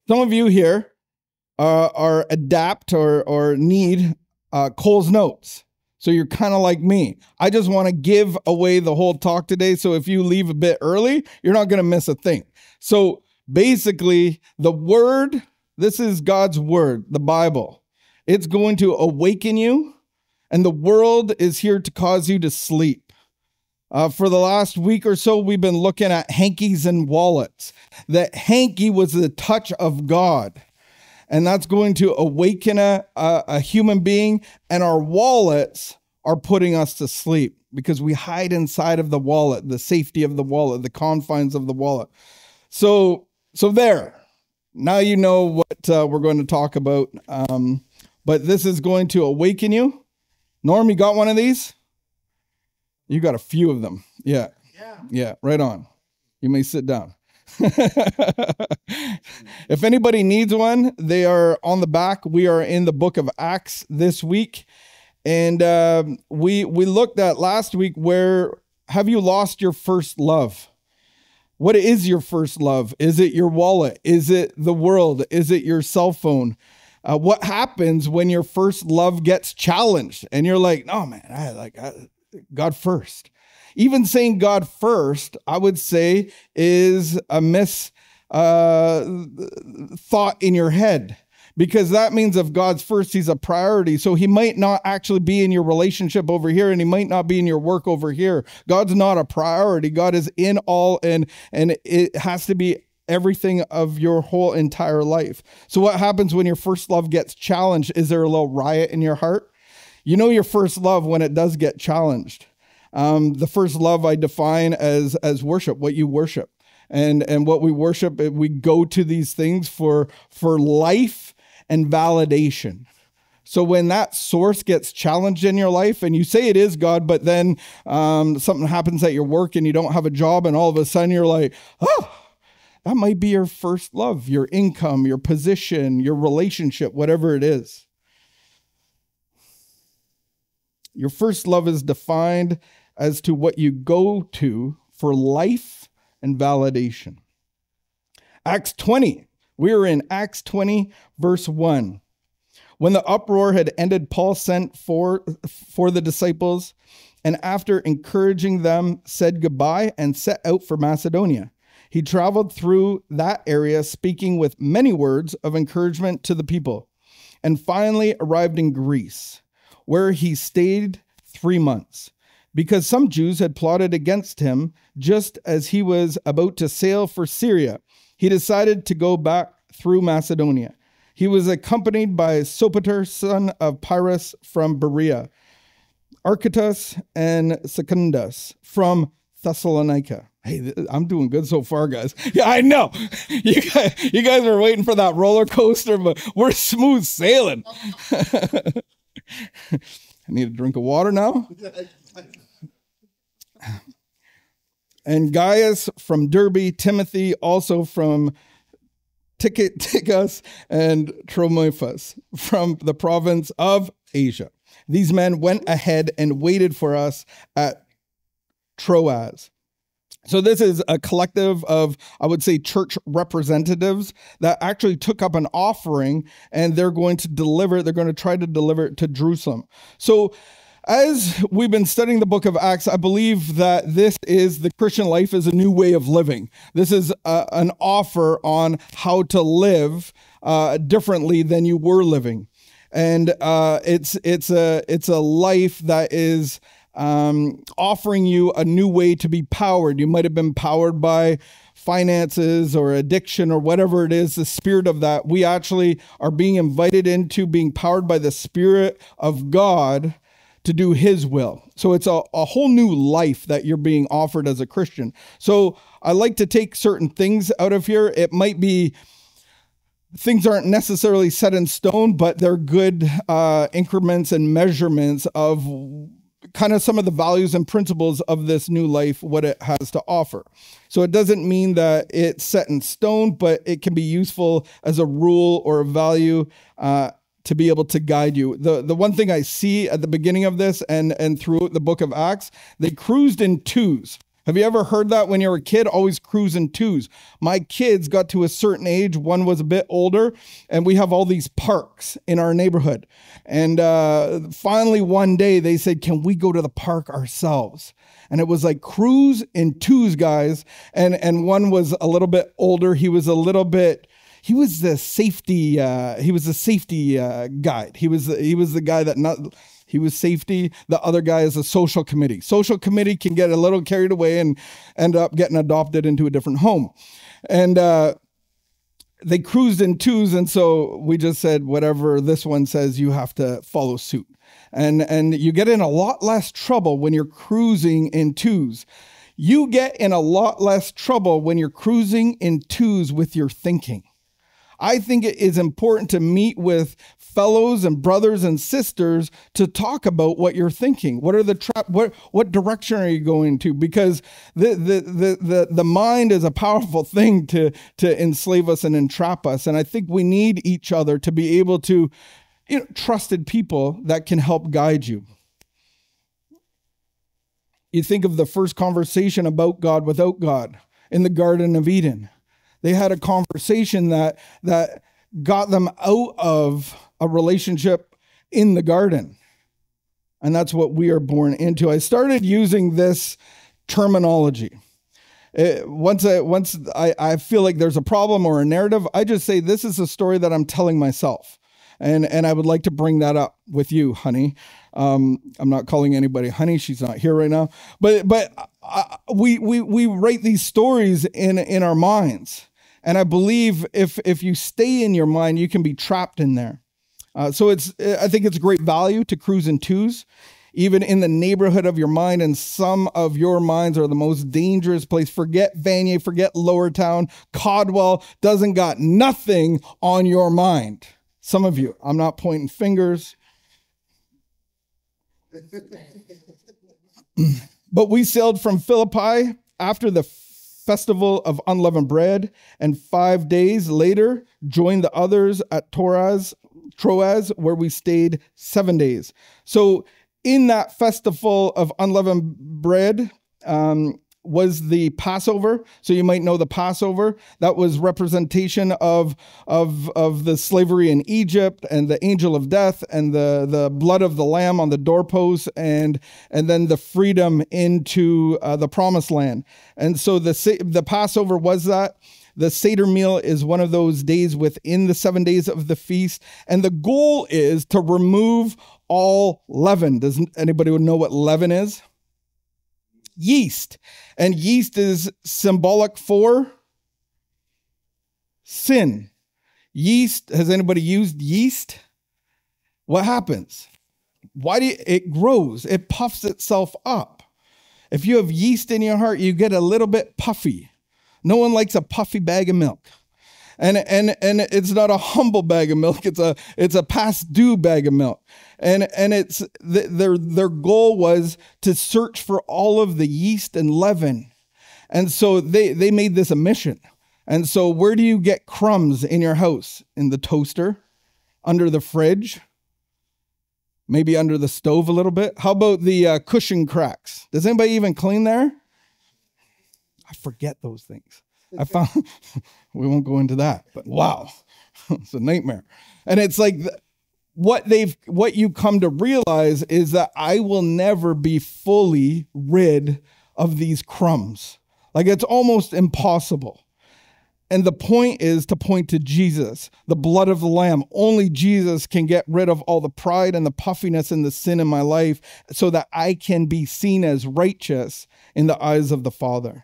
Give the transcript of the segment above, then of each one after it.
Some of you here are adapt or need Cole's notes. So you're kind of like me. I just want to give away the whole talk today. So if you leave a bit early, you're not going to miss a thing. So basically, the word, this is God's word, the Bible. It's going to awaken you, and the world is here to cause you to sleep. For the last week or so, we've been looking at hankies and wallets. That hanky was the touch of God. And that's going to awaken a human being, and our wallets are putting us to sleep because we hide inside of the wallet, the safety of the wallet, the confines of the wallet. So there. Now you know what we're going to talk about. But this is going to awaken you. Norm, you got one of these? You got a few of them. Yeah. Yeah, right on. You may sit down. If anybody needs one, they are on the back. We are in the book of Acts this week. And we looked at last week, where have you lost your first love? What is your first love? Is it your wallet? Is it the world? Is it your cell phone? What happens when your first love gets challenged and you're like, no, man, I like God first. Even saying God first, I would say, is a thought in your head, because that means if God's first, he's a priority. So he might not actually be in your relationship over here, and he might not be in your work over here. God's not a priority. God is in all, and it has to be everything of your whole entire life. So what happens when your first love gets challenged? Is there a little riot in your heart? You know your first love when it does get challenged. The first love I define as worship, what you worship. And what we worship, we go to these things for life and validation. So when that source gets challenged in your life, and you say it is God, but then something happens at your work and you don't have a job, and all of a sudden you're like, oh, that might be your first love, your income, your position, your relationship, whatever it is. Your first love is defined as to what you go to for life and validation. Acts 20. We are in Acts 20, verse 1. When the uproar had ended, Paul sent for the disciples, and after encouraging them, said goodbye and set out for Macedonia. He traveled through that area, speaking with many words of encouragement to the people, and finally arrived in Greece, where he stayed 3 months, because some Jews had plotted against him. Just as he was about to sail for Syria, he decided to go back through Macedonia. He was accompanied by Sopater, son of Pyrrhus from Berea, Archytas and Secundus from Thessalonica. Hey, I'm doing good so far, guys. Yeah, I know. You guys are waiting for that roller coaster, but we're smooth sailing. I need a drink of water now. And Gaius from Derbe, Timothy also from Tychicus, and Trophimus from the province of Asia. These men went ahead and waited for us at Troas. So this is a collective of, I would say, church representatives that actually took up an offering, and they're going to try to deliver it to Jerusalem. So as we've been studying the book of Acts, I believe that this is the Christian life is a new way of living. This is an offer on how to live differently than you were living. And it's a life that is offering you a new way to be powered. You might have been powered by finances or addiction or whatever it is, the spirit of that. We actually are being invited into being powered by the Spirit of God to do his will. So it's a whole new life that you're being offered as a Christian. So I like to take certain things out of here. It might be things aren't necessarily set in stone, but they're good increments and measurements of kind of some of the values and principles of this new life, what it has to offer. So it doesn't mean that it's set in stone, but it can be useful as a rule or a value to be able to guide you. The one thing I see at the beginning of this and through the book of Acts, they cruised in twos. Have you ever heard that when you were a kid? Always cruise in twos. My kids got to a certain age. One was a bit older, and we have all these parks in our neighborhood. And finally, one day, they said, can we go to the park ourselves? And it was like cruise in twos, guys. And one was a little bit older. He was the safety guide. He was the guy that he was safety. The other guy is a social committee. Social committee can get a little carried away and end up getting adopted into a different home. And they cruised in twos. And so we just said, whatever this one says, you have to follow suit. And you get in a lot less trouble when you're cruising in twos. You get in a lot less trouble when you're cruising in twos with your thinking. I think it is important to meet with fellows and brothers and sisters to talk about what you're thinking. What are what direction are you going to? Because the mind is a powerful thing to enslave us and entrap us. And I think we need each other to be able to, trusted people that can help guide you. You think of the first conversation about God without God in the Garden of Eden. They had a conversation that got them out of a relationship in the garden. And that's what we are born into. I started using this terminology. Once I feel like there's a problem or a narrative, I just say, this is a story that I'm telling myself. And I would like to bring that up with you, honey. I'm not calling anybody honey. She's not here right now. But we write these stories in our minds. And I believe if you stay in your mind, you can be trapped in there. So I think it's great value to cruise in twos, even in the neighborhood of your mind. And some of your minds are the most dangerous place. Forget Vanier, forget Lowertown. Codwell doesn't got nothing on your mind. Some of you, I'm not pointing fingers. But we sailed from Philippi after the festival of unleavened bread, and 5 days later joined the others at Troas, where we stayed 7 days. So in that festival of unleavened bread was the Passover. So you might know the Passover. That was representation of the slavery in Egypt and the angel of death and the blood of the lamb on the doorposts and then the freedom into the promised land. And so the Passover was that. The Seder meal is one of those days within the 7 days of the feast. And the goal is to remove all leaven. Does anybody know what leaven is? Yeast. And yeast is symbolic for sin. Yeast, has anybody used yeast? What happens? It grows, it puffs itself up. If you have yeast in your heart, you get a little bit puffy. No one likes a puffy bag of milk. And it's not a humble bag of milk, it's a past due bag of milk. And it's their goal was to search for all of the yeast and leaven. And so they made this a mission. And so where do you get crumbs in your house? In the toaster, under the fridge, maybe under the stove a little bit. How about the cushion cracks? Does anybody even clean there? I forget those things. I found, we won't go into that, but wow, it's a nightmare. And it's like what you come to realize is that I will never be fully rid of these crumbs. Like it's almost impossible. And the point is to point to Jesus, the blood of the Lamb. Only Jesus can get rid of all the pride and the puffiness and the sin in my life so that I can be seen as righteous in the eyes of the Father.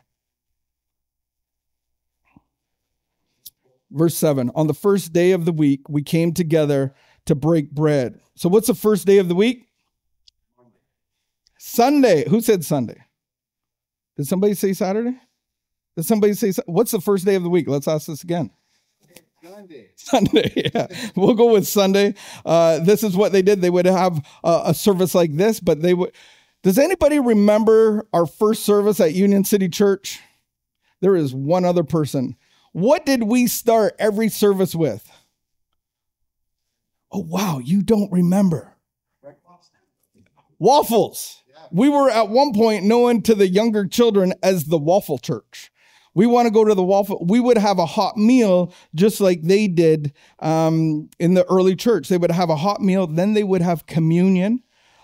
Verse 7, on the first day of the week, we came together to break bread. So what's the first day of the week? Sunday. Who said Sunday? Did somebody say Saturday? Did somebody say, what's the first day of the week? Let's ask this again. Sunday, yeah. We'll go with Sunday. This is what they did. They would have a service like this, but they would. Does anybody remember our first service at Union City Church? There is one other person. What did we start every service with? Oh, wow, you don't remember. Waffles. We were at one point known to the younger children as the waffle church. We want to go to the waffle. We would have a hot meal just like they did in the early church. They would have a hot meal. Then they would have communion,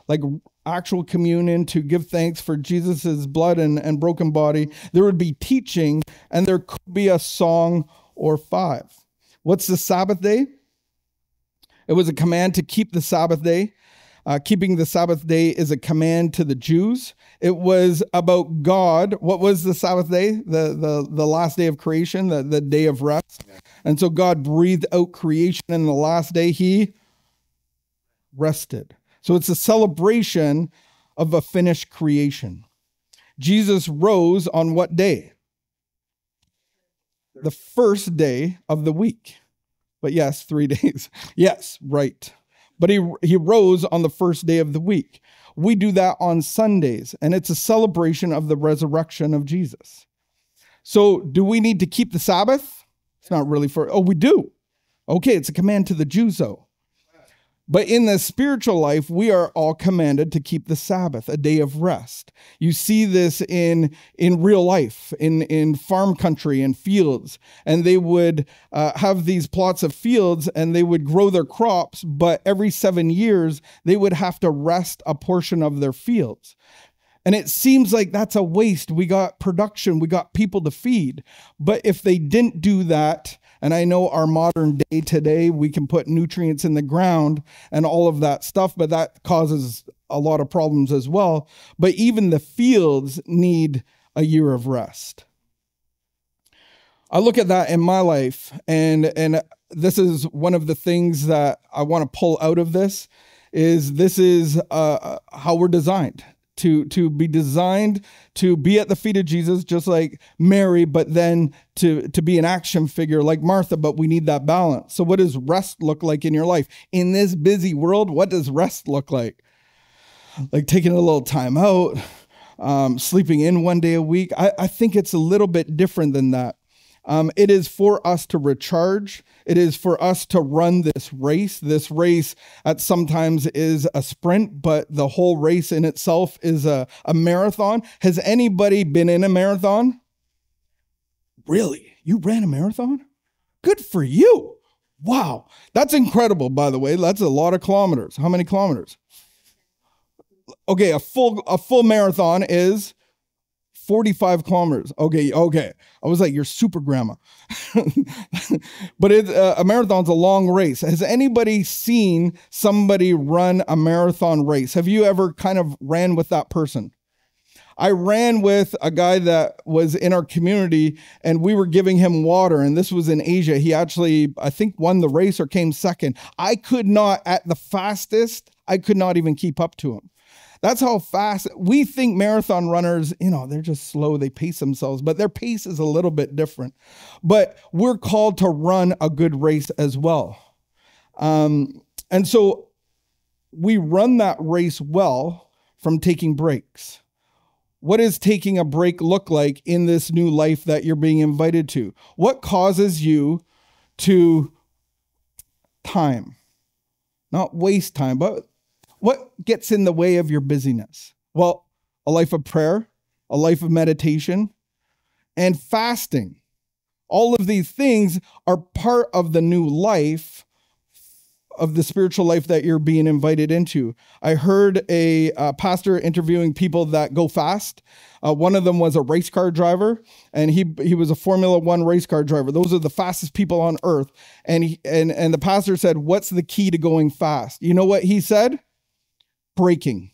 like actual communion to give thanks for Jesus's blood and broken body. There would be teaching, and there could be a song or five. What's the Sabbath day? It was a command to keep the Sabbath day. Keeping the Sabbath day is a command to the Jews. It was about God. What was the Sabbath day? The last day of creation, the day of rest. Yeah. And so God breathed out creation, and the last day he rested. So it's a celebration of a finished creation. Jesus rose on what day? The first day of the week. But yes, 3 days. Yes, right. But he rose on the first day of the week. We do that on Sundays, and it's a celebration of the resurrection of Jesus. So do we need to keep the Sabbath? It's not really we do. Okay, it's a command to the Jews, though. But in the spiritual life, we are all commanded to keep the Sabbath, a day of rest. You see this in real life, in farm country and fields. And they would have these plots of fields, and they would grow their crops, but every 7 years, they would have to rest a portion of their fields. And it seems like that's a waste. We got production, we got people to feed. But if they didn't do that, and I know our modern day today, we can put nutrients in the ground and all of that stuff, but that causes a lot of problems as well. But even the fields need a year of rest. I look at that in my life, and this is one of the things that I want to pull out of this is how we're designed. To be designed to be at the feet of Jesus, just like Mary, but then to be an action figure like Martha, but we need that balance. So what does rest look like in your life? In this busy world, what does rest look like? Like taking a little time out, sleeping in 1 day a week. I think it's a little bit different than that. It is for us to recharge. It is for us to run this race. This race at sometimes is a sprint, but the whole race in itself is a marathon. Has anybody been in a marathon? Really? You ran a marathon? Good for you. Wow. That's incredible, by the way. That's a lot of kilometers. How many kilometers? Okay, a full marathon is 45 kilometers. Okay. I was like, you're super grandma. But a marathon's a long race. Has anybody seen somebody run a marathon race? Have you ever kind of ran with that person? I ran with a guy that was in our community, and we were giving him water, and this was in Asia. He actually, I think, won the race or came second. I could not, at the fastest, I could not even keep up to him. That's how fast we think marathon runners, they're just slow. They pace themselves, but their pace is a little bit different. But we're called to run a good race as well. And so we run that race well from taking breaks. What does taking a break look like in this new life that you're being invited to? What causes you to time? Not waste time, but what gets in the way of your busyness? Well, a life of prayer, a life of meditation, and fasting. All of these things are part of the new life, of the spiritual life that you're being invited into. I heard a pastor interviewing people that go fast. One of them was a race car driver, and he was a Formula One race car driver. Those are the fastest people on earth. And the pastor said, "What's the key to going fast?" You know what he said? Braking.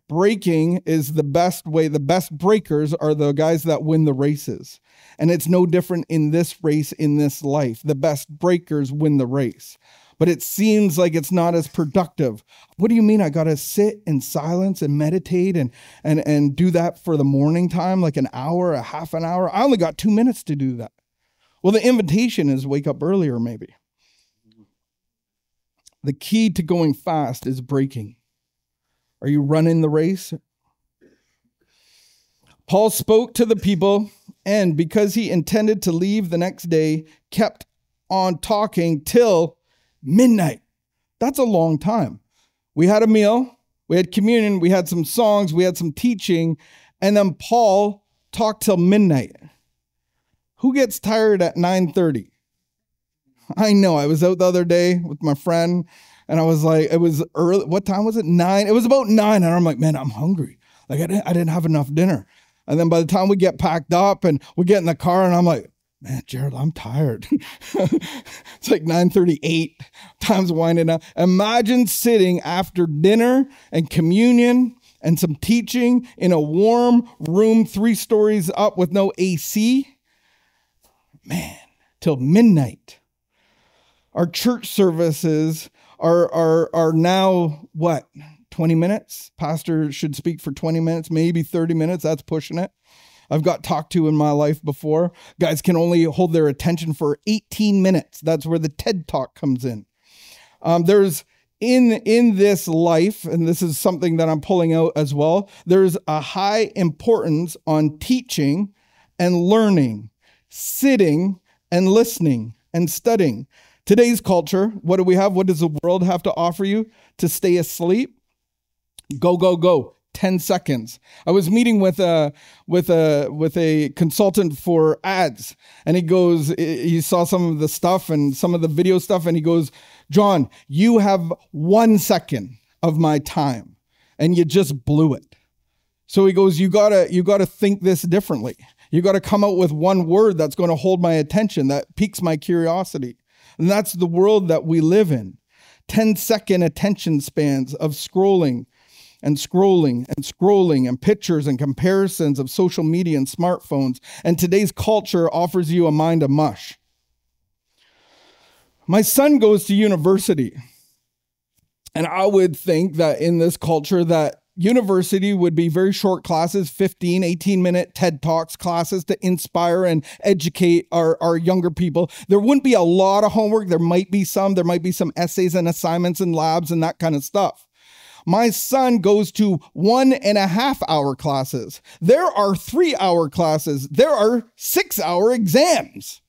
Braking is the best way. The best breakers are the guys that win the races. And it's no different in this race, in this life. The best breakers win the race. But it seems like it's not as productive. What do you mean I got to sit in silence and meditate and do that for the morning time, like an hour, a half an hour? I only got 2 minutes to do that. Well, the invitation is wake up earlier, maybe. The key to going fast is braking. Are you running the race? Paul spoke to the people, and because he intended to leave the next day, kept on talking till midnight. That's a long time. We had a meal. We had communion, we had some songs, we had some teaching, and then Paul talked till midnight. Who gets tired at 9:30? I know. I was out the other day with my friend, and I was like, it was early. What time was it? 9. It was about 9, and I'm like, man, I'm hungry. Like I didn't have enough dinner. And then by the time we get packed up and we get in the car, and I'm like, man, Jared, I'm tired. It's like 9:38. Time's winding up. Imagine sitting after dinner and communion and some teaching in a warm room 3 stories up with no AC. Man, till midnight. Our church services are now what? 20 minutes? Pastor should speak for 20 minutes, maybe 30 minutes. That's pushing it. I've got talked to in my life before. Guys can only hold their attention for 18 minutes. That's where the TED Talk comes in. There's in this life, and this is something that I'm pulling out as well, there's a high importance on teaching and learning, sitting and listening and studying. Today's culture, what do we have? What does the world have to offer you? To stay asleep? Go, go, go. 10 seconds. I was meeting with a consultant for ads, and he saw some of the stuff and some of the video stuff, and he goes, Jon, you have 1 second of my time, and you just blew it. So he goes, you gotta think this differently. You got to come out with one word that's going to hold my attention, that piques my curiosity. And that's the world that we live in. 10-second attention spans of scrolling and scrolling and scrolling and pictures and comparisons of social media and smartphones. And today's culture offers you a mind of mush. My son goes to university. And I would think that in this culture that university would be very short classes, 15, 18-minute TED Talks classes to inspire and educate our younger people. There wouldn't be a lot of homework. There might be some essays and assignments and labs and that kind of stuff. My son goes to 1.5-hour classes. There are 3-hour classes. There are 6-hour exams.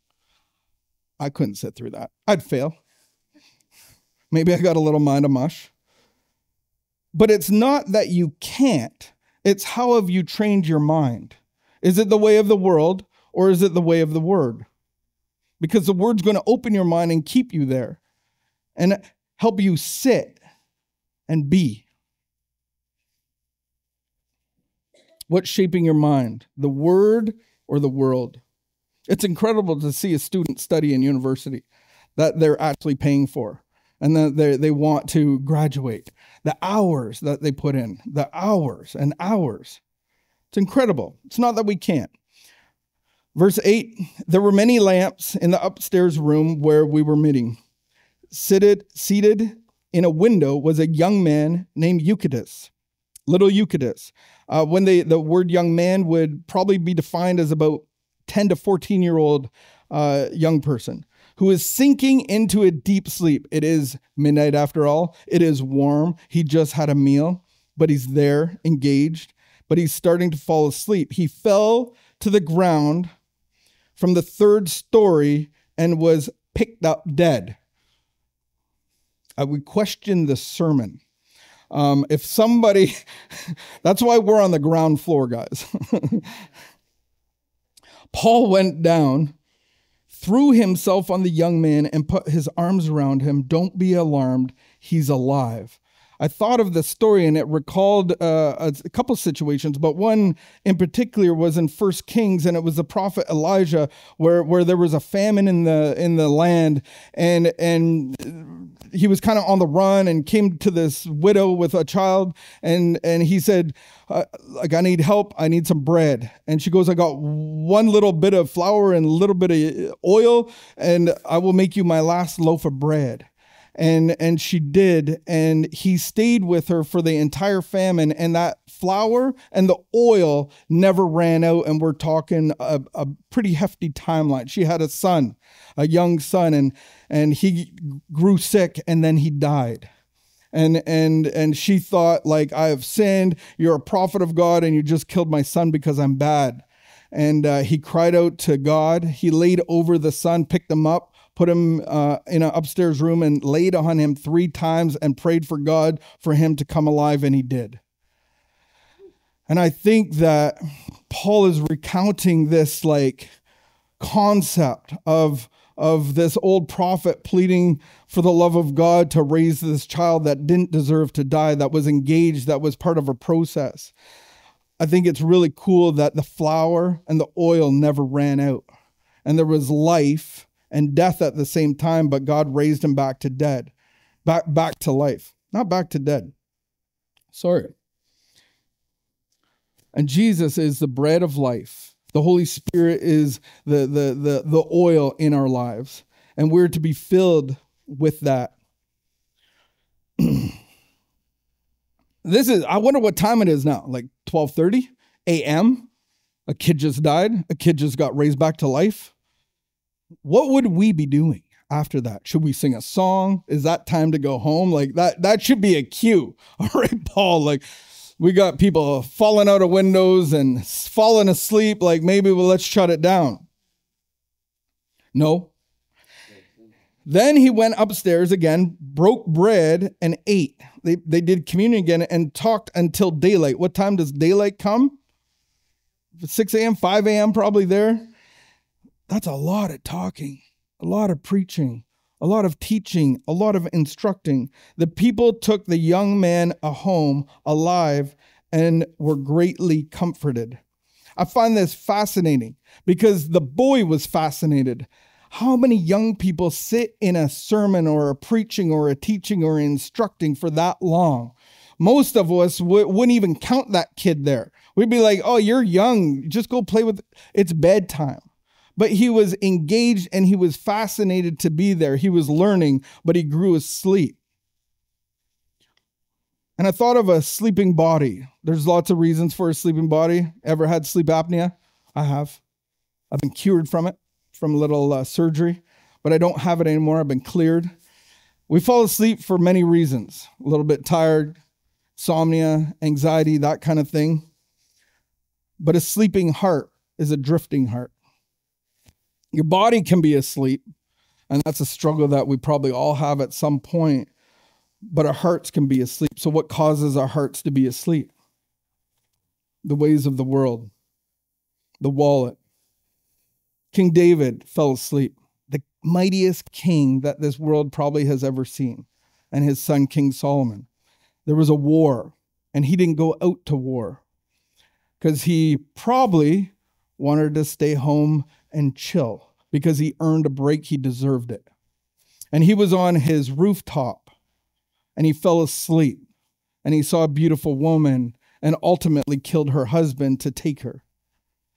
I couldn't sit through that. I'd fail. Maybe I got a little mind of mush. But it's not that you can't. It's how have you trained your mind? Is it the way of the world or is it the way of the word? Because the word's going to open your mind and keep you there and help you sit and be. What's shaping your mind? The word or the world? It's incredible to see a student study in university that they're actually paying for. And then they want to graduate. The hours that they put in, the hours and hours. It's incredible. It's not that we can't. Verse 8, there were many lamps in the upstairs room where we were meeting. Seated in a window was a young man named Eutychus, little Eutychus. When the word young man would probably be defined as about 10 to 14-year-old young person, who is sinking into a deep sleep. It is midnight after all. It is warm. He just had a meal, but he's there, engaged, but he's starting to fall asleep. He fell to the ground from the 3rd story and was picked up dead. I would question the sermon. If somebody, that's why we're on the ground floor, guys. Paul went down, threw himself on the young man and put his arms around him. Don't be alarmed. He's alive. I thought of the story and it recalled a couple situations, but one in particular was in 1 Kings, and it was the prophet Elijah, where there was a famine in the land, and he was kind of on the run and came to this widow with a child, and he said, like, I need help. I need some bread. And she goes, I got one little bit of flour and a little bit of oil, and I will make you my last loaf of bread. And she did, and he stayed with her for the entire famine, and that flour and the oil never ran out, and we're talking a pretty hefty timeline. She had a son, a young son, and he grew sick, and then he died. And she thought, like, I have sinned, you're a prophet of God, and you just killed my son because I'm bad. And he cried out to God. He laid over the son, picked him up, put him in an upstairs room and laid on him 3 times and prayed for God for him to come alive, and he did. And I think that Paul is recounting this like concept of this old prophet pleading for the love of God to raise this child that didn't deserve to die, that was engaged, that was part of a process. I think it's really cool that the flour and the oil never ran out. And there was life and death at the same time, but God raised him back to dead. Back to life. Not back to dead. Sorry. And Jesus is the bread of life. The Holy Spirit is the oil in our lives. And we're to be filled with that. I wonder what time it is now. Like 12:30 a.m.? A kid just died. A kid just got raised back to life. What would we be doing after that? Should we sing a song? Is that time to go home? Like that should be a cue. All right, Paul, like we got people falling out of windows and falling asleep. Like maybe let's shut it down. No. Then he went upstairs again, broke bread and ate. They did communion again and talked until daylight. What time does daylight come? 6 a.m., 5 a.m. probably there. That's a lot of talking, a lot of preaching, a lot of teaching, a lot of instructing. The people took the young man home alive and were greatly comforted. I find this fascinating because the boy was fascinated. How many young people sit in a sermon or a preaching or a teaching or instructing for that long? Most of us wouldn't even count that kid there. We'd be like, oh, you're young. Just go play with, it's bedtime. But he was engaged and he was fascinated to be there. He was learning, but he grew asleep. And I thought of a sleeping body. There's lots of reasons for a sleeping body. Ever had sleep apnea? I have. I've been cured from it, from a little surgery, but I don't have it anymore. I've been cleared. We fall asleep for many reasons. A little bit tired, insomnia, anxiety, that kind of thing. But a sleeping heart is a drifting heart. Your body can be asleep, and that's a struggle that we probably all have at some point, but our hearts can be asleep. So what causes our hearts to be asleep? The ways of the world, the wallet. King David fell asleep, the mightiest king that this world probably has ever seen, and his son, King Solomon. There was a war, and he didn't go out to war because he probably wanted to stay home and chill because he earned a break. He deserved it. And he was on his rooftop and he fell asleep and he saw a beautiful woman and ultimately killed her husband to take her.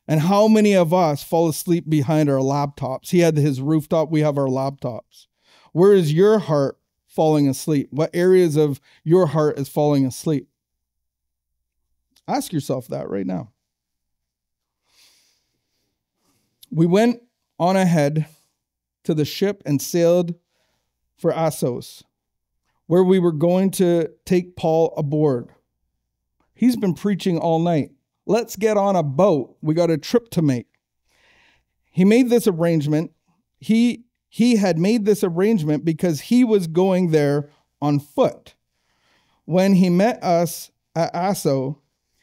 And how many of us fall asleep behind our laptops? He had his rooftop. We have our laptops. Where is your heart falling asleep? What areas of your heart is falling asleep? Ask yourself that right now. We went on ahead to the ship and sailed for Assos, where we were going to take Paul aboard. He's been preaching all night. Let's get on a boat. We got a trip to make. He made this arrangement. He had made this arrangement because he was going there on foot. When he met us at Assos,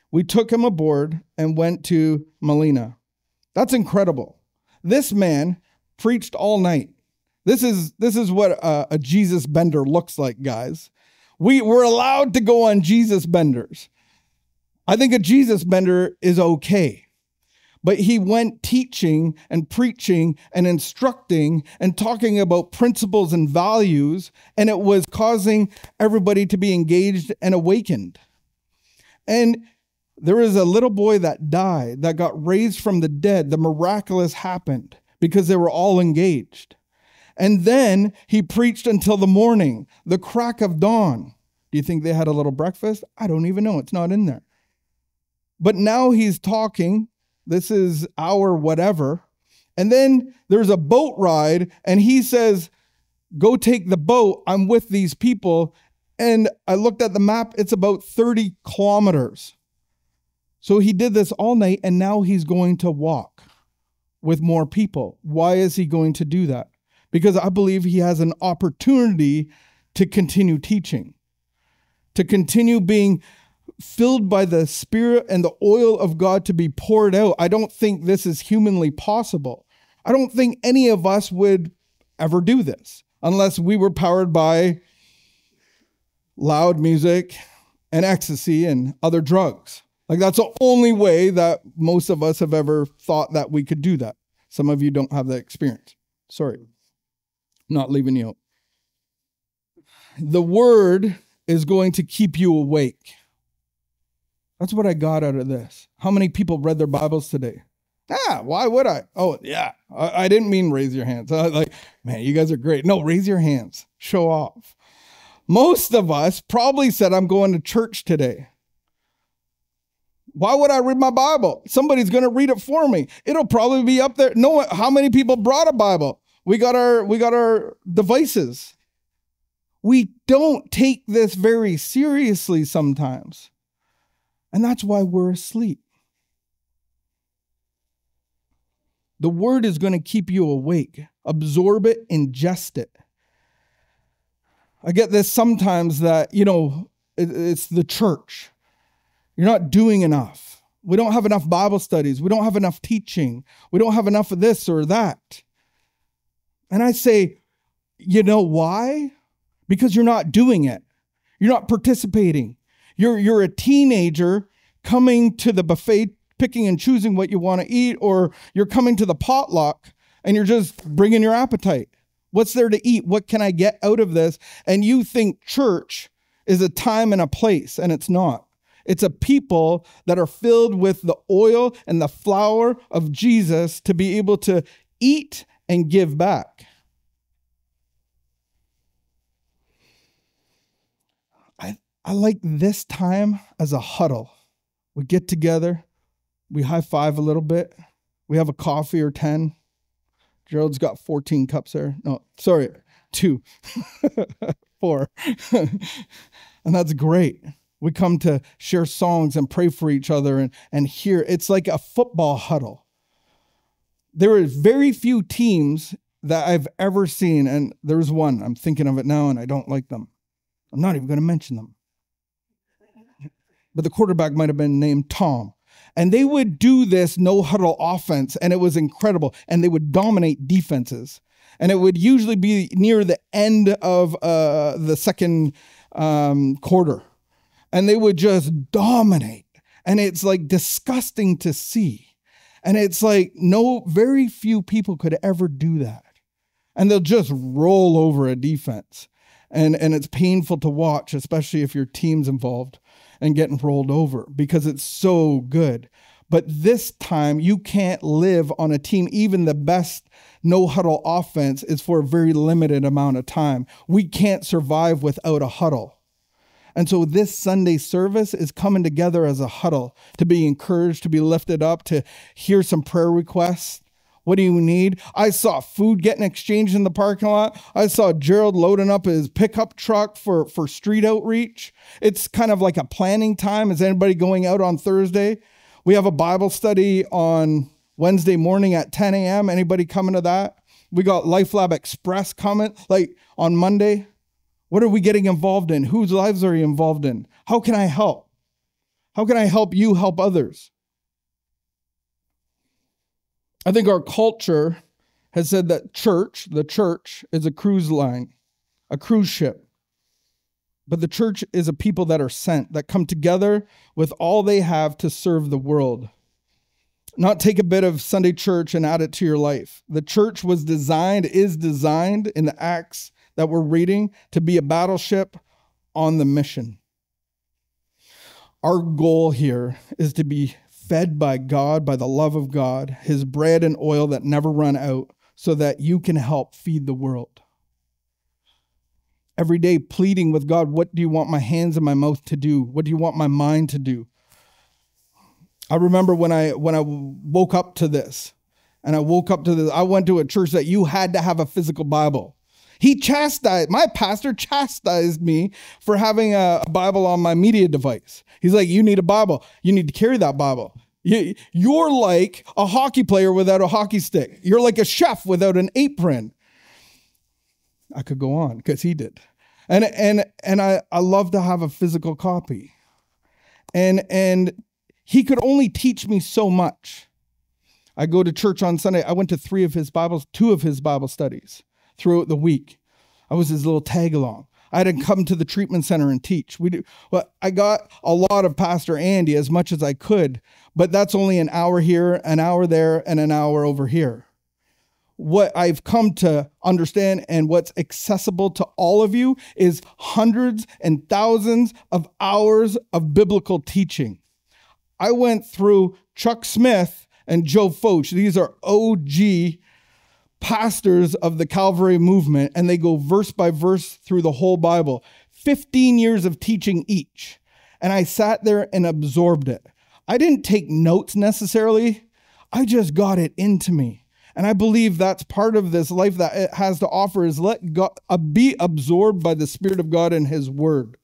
we took him aboard and went to Melina. That's incredible. This man preached all night. This is what a Jesus bender looks like, guys. We're allowed to go on Jesus benders. I think a Jesus bender is okay. But he went teaching and preaching and instructing and talking about principles and values, and it was causing everybody to be engaged and awakened. And there was a little boy that died, that got raised from the dead. The miraculous happened because they were all engaged. And then he preached until the morning, the crack of dawn. Do you think they had a little breakfast? I don't even know. It's not in there. But now he's talking. This is our whatever. And then there's a boat ride, and he says, go take the boat. I'm with these people. And I looked at the map. It's about 30 kilometers. So he did this all night, and now he's going to walk with more people. Why is he going to do that? because I believe he has an opportunity to continue teaching, to continue being filled by the Spirit and the oil of God to be poured out. I don't think this is humanly possible. I don't think any of us would ever do this unless we were powered by loud music and ecstasy and other drugs. Like, that's the only way that most of us have ever thought that we could do that. Some of you don't have that experience. Sorry. Not leaving you out. The word is going to keep you awake. That's what I got out of this. How many people read their Bibles today? Why would I? Oh, yeah. I didn't mean raise your hands. Like, man, you guys are great. No, raise your hands. Show off. Most of us probably said, I'm going to church today. Why would I read my Bible? Somebody's going to read it for me. It'll probably be up there. No, how many people brought a Bible? We got our devices. We don't take this very seriously sometimes. And that's why we're asleep. The word is going to keep you awake. Absorb it, ingest it. I get this sometimes that, it's the church. You're not doing enough. We don't have enough Bible studies. We don't have enough teaching. We don't have enough of this or that. And I say, you know why? Because you're not doing it. You're not participating. You're a teenager coming to the buffet, picking and choosing what you want to eat, or you're coming to the potluck and you're just bringing your appetite. What's there to eat? What can I get out of this? And you think church is a time and a place, and it's not. It's a people that are filled with the oil and the flour of Jesus to be able to eat and give back. I like this time as a huddle. We get together, we high five a little bit, we have a coffee or 10. Gerald's got 14 cups there. No, sorry, 2, 4. And that's great. We come to share songs and pray for each other and hear. It's like a football huddle. There are very few teams that I've ever seen, and there's one. I'm thinking of it now, and I don't like them. I'm not even going to mention them. But the quarterback might have been named Tom. And they would do this no-huddle offense, and it was incredible. And they would dominate defenses. And it would usually be near the end of the second quarter. And they would just dominate. And it's like disgusting to see. And it's like very few people could ever do that. And they'll just roll over a defense. And it's painful to watch, especially if your team's involved and getting rolled over, because it's so good. But this time, you can't live on a team. Even the best no-huddle offense is for a very limited amount of time. We can't survive without a huddle. And so this Sunday service is coming together as a huddle to be encouraged, to be lifted up, to hear some prayer requests. What do you need? I saw food getting exchanged in the parking lot. I saw Gerald loading up his pickup truck for street outreach. It's kind of like a planning time. Is anybody going out on Thursday? We have a Bible study on Wednesday morning at 10 a.m. Anybody coming to that? We got LifeLab Express coming like on Monday. What are we getting involved in? Whose lives are you involved in? How can I help? How can I help you help others? I think our culture has said that the church is a cruise line, a cruise ship. But the church is a people that are sent, that come together with all they have to serve the world. Not take a bit of Sunday church and add it to your life. The church is designed in the Acts that we're reading to be a battleship on the mission. Our goal here is to be fed by God, by the love of God, his bread and oil that never run out, so that you can help feed the world. Every day pleading with God, what do you want my hands and my mouth to do? What do you want my mind to do? I remember when I woke up to this, I went to a church that you had to have a physical Bible. My pastor chastised me for having a Bible on my media device. He's like, you need a Bible. You need to carry that Bible. You're like a hockey player without a hockey stick. You're like a chef without an apron. I could go on because he did. And I love to have a physical copy. And he could only teach me so much. I go to church on Sunday. I went to two of his Bible studies throughout the week. I was his little tag along. I had to come to the treatment center and teach. Well, I got a lot of Pastor Andy as much as I could, but that's only an hour here, an hour there, and an hour over here. What I've come to understand and what's accessible to all of you is hundreds and thousands of hours of biblical teaching. I went through Chuck Smith and Joe Focht. These are OG pastors of the Calvary movement, and they go verse by verse through the whole Bible. 15 years of teaching each. And I sat there and absorbed it. I didn't take notes necessarily. I just got it into me. And I believe that's part of this life that it has to offer is let God be absorbed by the Spirit of God and his word.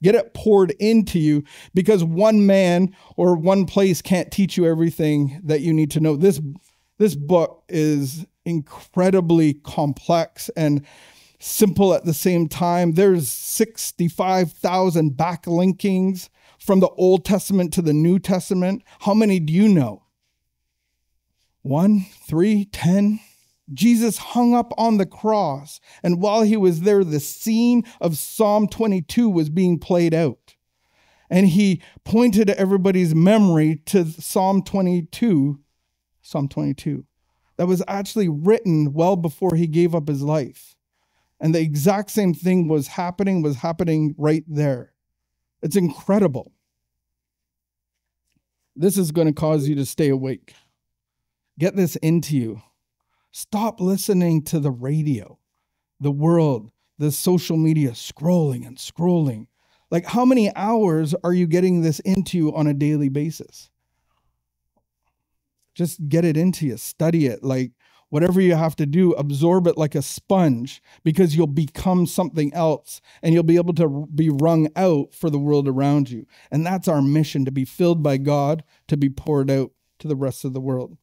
Get it poured into you, because one man or one place can't teach you everything that you need to know. This book is incredibly complex and simple at the same time. There's 65,000 backlinkings from the Old Testament to the New Testament. How many do you know? 1, 3, 10. Jesus hung up on the cross, and while he was there, the scene of Psalm 22 was being played out. And he pointed everybody's memory to Psalm 22, that was actually written well before he gave up his life. And the exact same thing was happening right there. It's incredible. This is going to cause you to stay awake. Get this into you. Stop listening to the radio, the world, the social media, scrolling and scrolling. Like, how many hours are you getting this into you on a daily basis? Just get it into you. Study it. Like, whatever you have to do, absorb it like a sponge, because you'll become something else and you'll be able to be wrung out for the world around you. And that's our mission, to be filled by God, to be poured out to the rest of the world.